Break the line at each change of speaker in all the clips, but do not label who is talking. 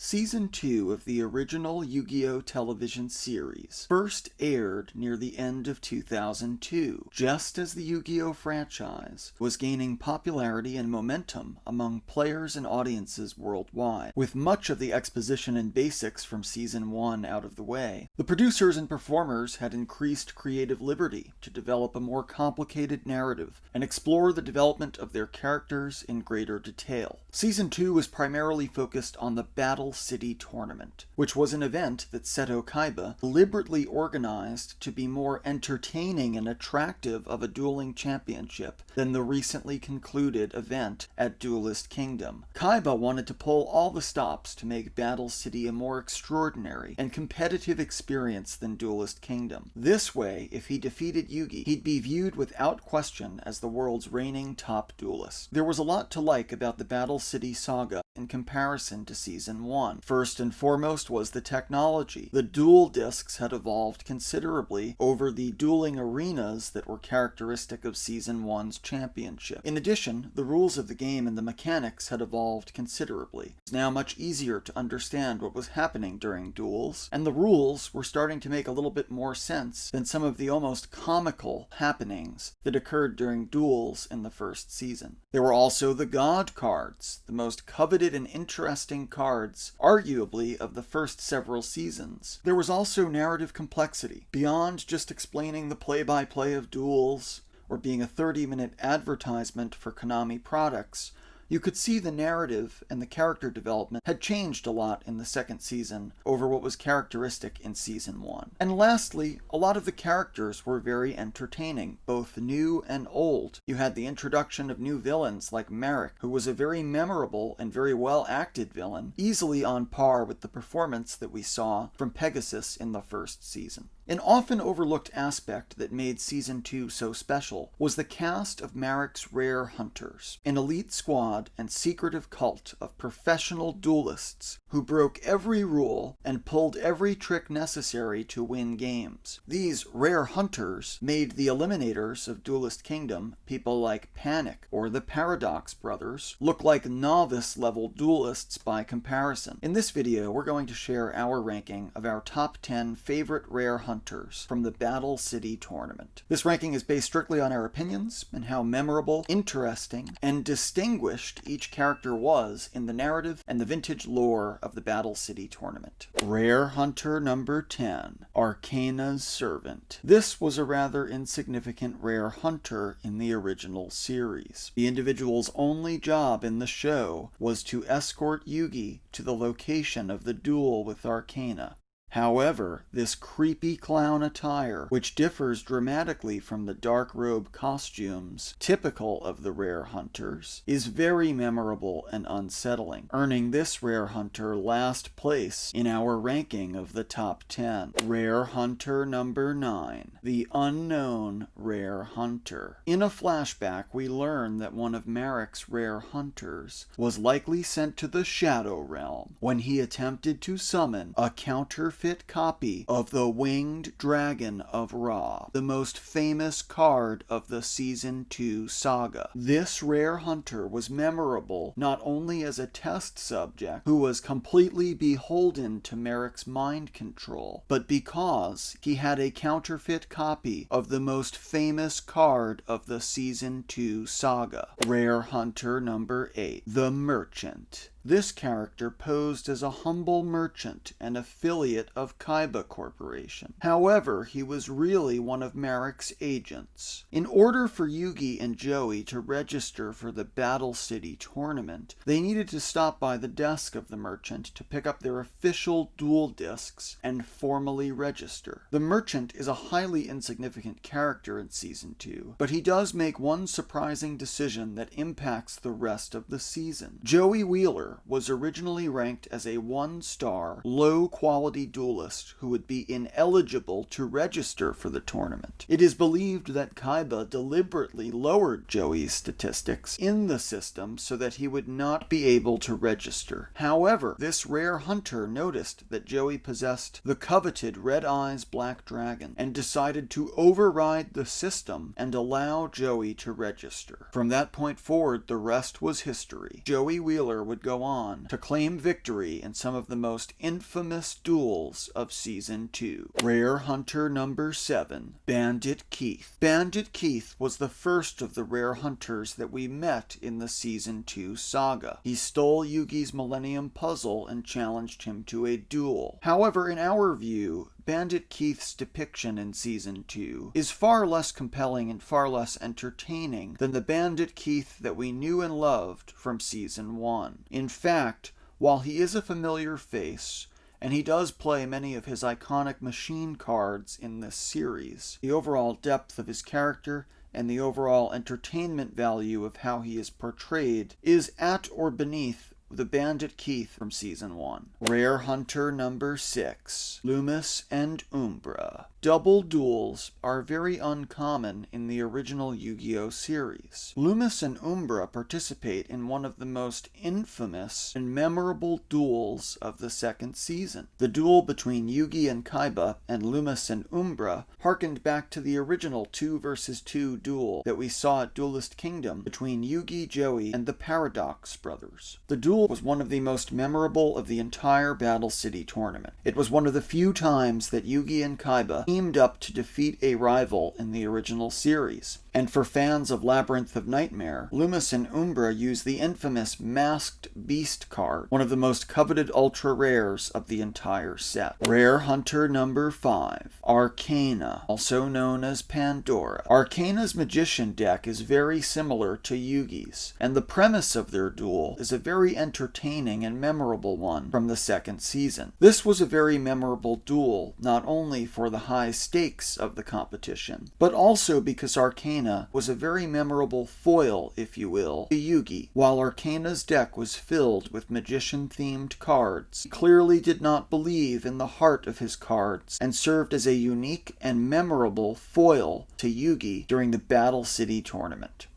Season 2 of the original Yu-Gi-Oh! Television series first aired near the end of 2002, just as the Yu-Gi-Oh! Franchise was gaining popularity and momentum among players and audiences worldwide. With much of the exposition and basics from Season 1 out of the way, the producers and performers had increased creative liberty to develop a more complicated narrative and explore the development of their characters in greater detail. Season 2 was primarily focused on the Battle City Tournament, which was an event that Seto Kaiba deliberately organized to be more entertaining and attractive of a dueling championship than the recently concluded event at Duelist Kingdom. Kaiba wanted to pull all the stops to make Battle City a more extraordinary and competitive experience than Duelist Kingdom. This way, if he defeated Yugi, he'd be viewed without question as the world's reigning top duelist. There was a lot to like about the Battle City saga in comparison to Season 1. First and foremost was the technology. The duel discs had evolved considerably over the dueling arenas that were characteristic of Season 1's championship. In addition, the rules of the game and the mechanics had evolved considerably. It's now much easier to understand what was happening during duels, and the rules were starting to make a little bit more sense than some of the almost comical happenings that occurred during duels in the first season. There were also the God cards, the most coveted and interesting cards, arguably, of the first several seasons. There was also narrative complexity. Beyond just explaining the play-by-play of duels, or being a 30-minute advertisement for Konami products, you could see the narrative and the character development had changed a lot in the second season over what was characteristic in Season 1. And lastly, a lot of the characters were very entertaining, both new and old. You had the introduction of new villains like Merrick, who was a very memorable and very well-acted villain, easily on par with the performance that we saw from Pegasus in the first season. An often overlooked aspect that made Season 2 so special was the cast of Merrick's rare hunters, an elite squad and secretive cult of professional duelists who broke every rule and pulled every trick necessary to win games. These rare hunters made the eliminators of Duelist Kingdom, people like Panic or the Paradox Brothers, look like novice-level duelists by comparison. In this video, we're going to share our ranking of our top 10 favorite rare hunters from the Battle City Tournament. This ranking is based strictly on our opinions and how memorable, interesting, and distinguished each character was in the narrative and the vintage lore of the Battle City Tournament. Rare Hunter number 10, Arcanas Servant. This was a rather insignificant rare hunter in the original series. The individual's only job in the show was to escort Yugi to the location of the duel with Arcana. However, this creepy clown attire, which differs dramatically from the dark robe costumes typical of the rare hunters, is very memorable and unsettling, earning this rare hunter last place in our ranking of the top 10. Rare Hunter number 9, the Unknown Rare Hunter. In a flashback, we learn that one of Merrick's rare hunters was likely sent to the Shadow Realm when he attempted to summon a counterfeit copy of the Winged Dragon of Ra, the most famous card of the Season 2 saga. This rare hunter was memorable not only as a test subject who was completely beholden to Merrick's mind control, but because he had a counterfeit copy of the most famous card of the Season 2 saga. Rare Hunter number 8, the Merchant. This character posed as a humble merchant and affiliate of Kaiba Corporation. However, he was really one of Merrick's agents. In order for Yugi and Joey to register for the Battle City Tournament, they needed to stop by the desk of the merchant to pick up their official duel discs and formally register. The merchant is a highly insignificant character in Season 2, but he does make one surprising decision that impacts the rest of the season. Joey Wheeler was originally ranked as a 1-star, low-quality duelist who would be ineligible to register for the tournament. It is believed that Kaiba deliberately lowered Joey's statistics in the system so that he would not be able to register. However, this rare hunter noticed that Joey possessed the coveted Red Eyes Black Dragon and decided to override the system and allow Joey to register. From that point forward, the rest was history. Joey Wheeler would go go on to claim victory in some of the most infamous duels of Season 2. Rare Hunter number 7, Bandit Keith. Bandit Keith was the first of the rare hunters that we met in the Season 2 saga. He stole Yugi's Millennium Puzzle and challenged him to a duel. However, in our view, Bandit Keith's depiction in Season 2 is far less compelling and far less entertaining than the Bandit Keith that we knew and loved from Season 1. In fact, while he is a familiar face, and he does play many of his iconic machine cards in this series, the overall depth of his character and the overall entertainment value of how he is portrayed is at or beneath the Bandit Keith from Season 1. Rare Hunter number 6, Loomis and Umbra. Double duels are very uncommon in the original Yu-Gi-Oh! Series. Loomis and Umbra participate in one of the most infamous and memorable duels of the second season. The duel between Yugi and Kaiba and Loomis and Umbra harkened back to the original 2 vs 2 duel that we saw at Duelist Kingdom between Yugi, Joey, and the Paradox brothers. The duel was one of the most memorable of the entire Battle City tournament. It was one of the few times that Yugi and Kaiba teamed up to defeat a rival in the original series. And for fans of Labyrinth of Nightmare, Loomis and Umbra use the infamous Masked Beast card, one of the most coveted ultra rares of the entire set. Rare Hunter number 5, Arcana, also known as Pandora. Arcana's magician deck is very similar to Yugi's, and the premise of their duel is a very entertaining and memorable one from the second season. This was a very memorable duel, not only for the high stakes of the competition, but also because Arcana was a very memorable foil, if you will, to Yugi. While Arcana's deck was filled with magician-themed cards, he clearly did not believe in the heart of his cards and served as a unique and memorable foil to Yugi during the Battle City tournament.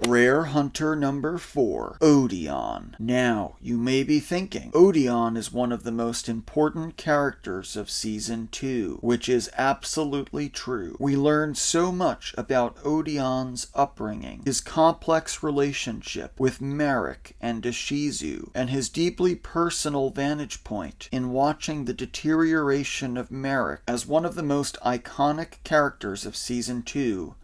Rare Hunter number 4, Odeon. Now, you may be thinking, Odeon is one of the most important characters of Season 2, which is absolutely true. We learned so much about Odeon's upbringing, his complex relationship with Merrick and Ishizu, and his deeply personal vantage point in watching the deterioration of Merrick. As one of the most iconic characters of Season 2,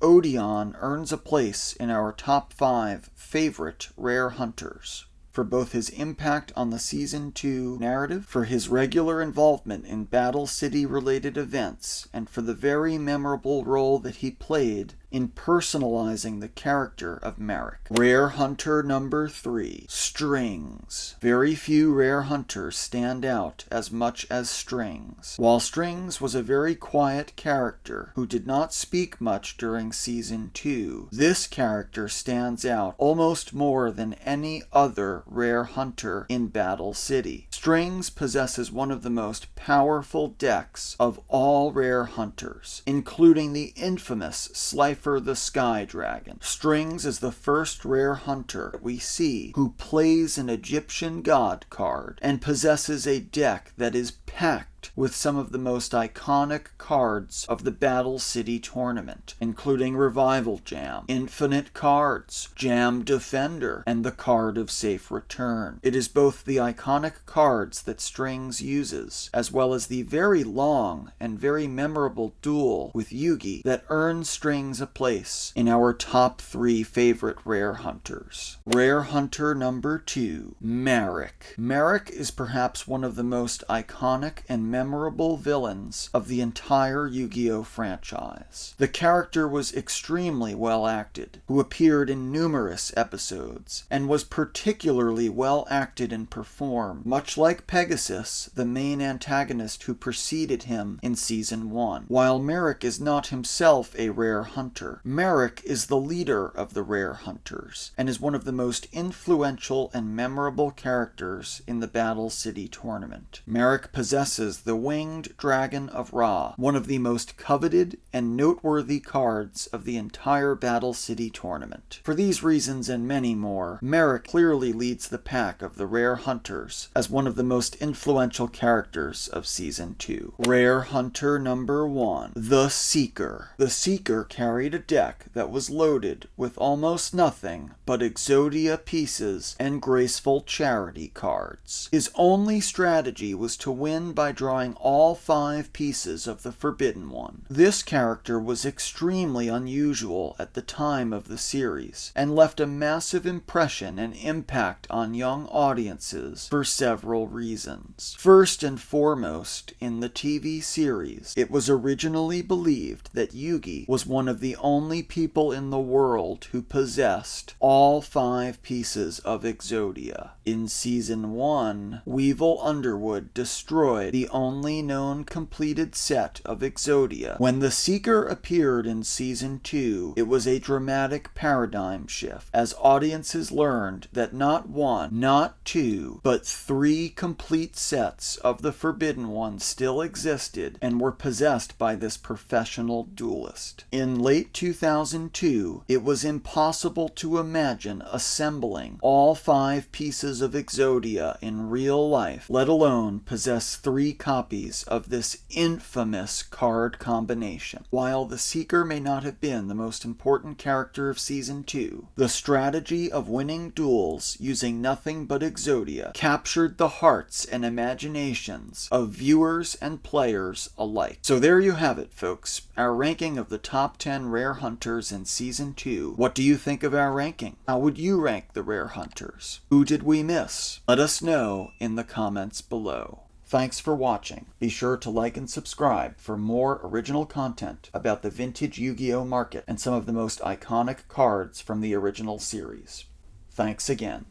Odeon earns a place in our top 5 favorite rare hunters, for both his impact on the Season 2 narrative, for his regular involvement in Battle City-related events, and for the very memorable role that he played in personalizing the character of Merrick. Rare Hunter number 3, Strings. Very few rare hunters stand out as much as Strings. While Strings was a very quiet character who did not speak much during Season 2, this character stands out almost more than any other rare hunter in Battle City. Strings possesses one of the most powerful decks of all rare hunters, including the infamous Slifer the Sky Dragon. Strings is the first rare hunter we see who plays an Egyptian god card and possesses a deck that is packed with some of the most iconic cards of the Battle City tournament, including Revival Jam, Infinite Cards, Jam Defender, and the Card of Safe Return. It is both the iconic cards that Strings uses, as well as the very long and very memorable duel with Yugi that earns Strings a place in our top 3 favorite rare hunters. Rare Hunter number 2, Merrick. Merrick is perhaps one of the most iconic and memorable villains of the entire Yu-Gi-Oh! Franchise. The character was extremely well acted, who appeared in numerous episodes, and was particularly well acted and performed, much like Pegasus, the main antagonist who preceded him in Season 1. While Merrick is not himself a rare hunter, Merrick is the leader of the rare hunters, and is one of the most influential and memorable characters in the Battle City tournament. Merrick possesses the Winged Dragon of Ra, one of the most coveted and noteworthy cards of the entire Battle City tournament. For these reasons and many more, Merrick clearly leads the pack of the Rare Hunters as one of the most influential characters of Season 2. Rare Hunter number 1, the Seeker. The Seeker carried a deck that was loaded with almost nothing but Exodia pieces and graceful charity cards. His only strategy was to win by drawing all 5 pieces of the Forbidden One. This character was extremely unusual at the time of the series, and left a massive impression and impact on young audiences for several reasons. First and foremost, in the TV series, it was originally believed that Yugi was one of the only people in the world who possessed all 5 pieces of Exodia. In Season 1, Weevil Underwood destroyed the only known completed set of Exodia. When the Seeker appeared in Season 2, it was a dramatic paradigm shift, as audiences learned that not 1, not 2, but 3 complete sets of the Forbidden One still existed and were possessed by this professional duelist. In late 2002, it was impossible to imagine assembling all 5 pieces of Exodia in real life, let alone possess 3 copies of this infamous card combination. While the Seeker may not have been the most important character of Season 2, the strategy of winning duels using nothing but Exodia captured the hearts and imaginations of viewers and players alike. So there you have it, folks. Our ranking of the top 10 Rare Hunters in Season 2. What do you think of our ranking? How would you rank the Rare Hunters? Who did we miss? Let us know in the comments below. Thanks for watching. Be sure to like and subscribe for more original content about the vintage Yu-Gi-Oh market and some of the most iconic cards from the original series. Thanks again.